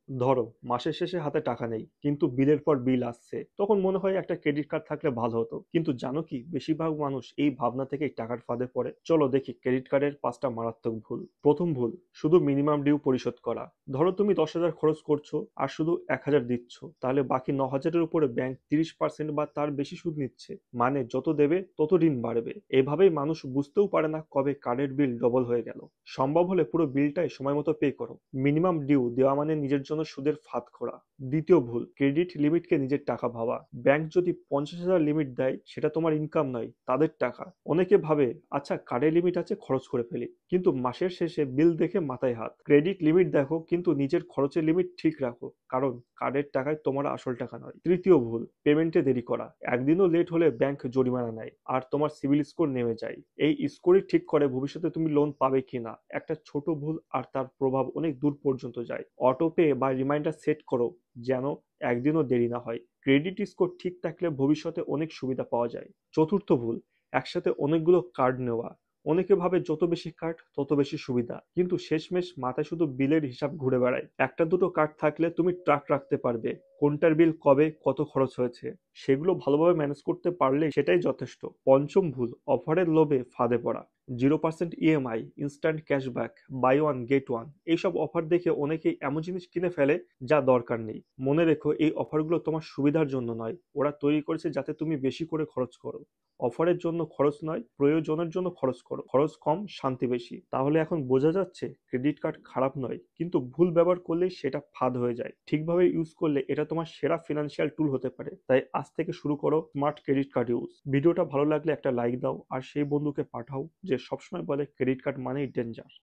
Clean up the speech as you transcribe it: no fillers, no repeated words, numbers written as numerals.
ধরো মাসের শেষে হাতে টাকা নেই, কিন্তু বিলের পর বিল আসছে, তখন মনে হয় একটা ক্রেডিট কার্ড থাকলে ভালো হতো। কিন্তু জানো কি, বেশিরভাগ মানুষ এই ভাবনা থেকেই টাকার ফাঁদে পড়ে। চলো দেখি ক্রেডিট কার্ডের 5টা মারাত্মক ভুল। প্রথম ভুল, শুধু মিনিমাম ডিউ পরিশোধ করা। ধরো তুমি 10,000 খরচ করছো আর শুধু 1,000 দিচ্ছ, তাহলে বাকি 9,000-এর উপরে ব্যাংক 30% বা তার বেশি সুদ নিচ্ছে। মানে যত দেবে তত ঋণ বাড়বে। এভাবেই মানুষ বুঝতেও পারে না কবে কার্ডের বিল ডবল হয়ে গেল। সম্ভব হলে পুরো বিলটাই সময় মতো পে করো। মিনিমাম ডিউ দেওয়া মানে নিজের জন্য সুদের ফাঁদ খোঁড়া। দ্বিতীয় ভুল, ক্রেডিট লিমিটকে নিজের টাকা ভাবা। ব্যাংক যদি 50,000 লিমিট দেয়, সেটা তোমার ইনকাম নয়, তাদের টাকা। অনেকে ভাবে আচ্ছা কার্ডে লিমিট আছে, খরচ করে ফেলি, কিন্তু মাসের শেষে বিল দেখে মাথায় হাত। ক্রেডিট লিমিট দেখো, কিন্তু নিজের খরচের লিমিট ঠিক রাখো, কারণ কার্ডের টাকায় তোমার আসল টাকা নয়। তৃতীয় ভুল, পেমেন্টে দেরি করা। একদিনও লেট হলে ব্যাংক জরিমানা নেয় আর তোমার সিভিল স্কোর নেমে যায়। এই স্কোরই ঠিক করে ভবিষ্যতে তুমি লোন পাবে কিনা। একটা ছোট ভুল আর তার প্রভাব অনেক দূর পর্যন্ত যায়। অটো পে বা রিমাইন্ডার সেট করো, যেন একদিনও দেরি না হয়। ক্রেডিট স্কোর ঠিক থাকলে ভবিষ্যতে অনেক সুবিধা পাওয়া যায়। চতুর্থ ভুল, একসাথে অনেকগুলো কার্ড নেওয়া। অনেকে ভাবে যত বেশি কার্ড তত বেশি সুবিধা, কিন্তু শেষমেশ মাথায় শুধু বিলের হিসাব ঘুরে বেড়ায়। একটা দুটো কার্ড থাকলে তুমি ট্র্যাক রাখতে পারবে কোনটার বিল কবে কত খরচ হয়েছে। সেগুলো ভালোভাবে ম্যানেজ করতে পারলে সেটাই যথেষ্ট। পঞ্চম ভুল, অফারের লোভে ফাঁদে পড়া। 0% EMI, instant cashback, buy one get one, এইসব অফার দেখে অনেকেই এমন জিনিস কিনে ফেলে যা দরকার নেই। মনে রেখো, এই অফারগুলো তোমার সুবিধার জন্য নয়, ওরা তৈরি করেছে যাতে তুমি বেশি করে খরচ করো। অফারের জন্য খরচ নয়, প্রয়োজনের জন্য খরচ করো। খরচ কম, শান্তি বেশি। তাহলে এখন বোঝা যাচ্ছে ক্রেডিট কার্ড খারাপ নয়, কিন্তু ভুল ব্যবহার করলেই সেটা ফাঁদ হয়ে যায়। ঠিকভাবে ইউজ করলে এটা তোমার সেরা ফিনান্সিয়াল টুল হতে পারে। তাই আজ থেকে শুরু করো স্মার্ট ক্রেডিট কার্ড ইউজ। ভিডিওটা ভালো লাগলে একটা লাইক দাও আর সেই বন্ধুকে পাঠাও যে সবসময় বলে ক্রেডিট কার্ড মানেই ডেঞ্জার।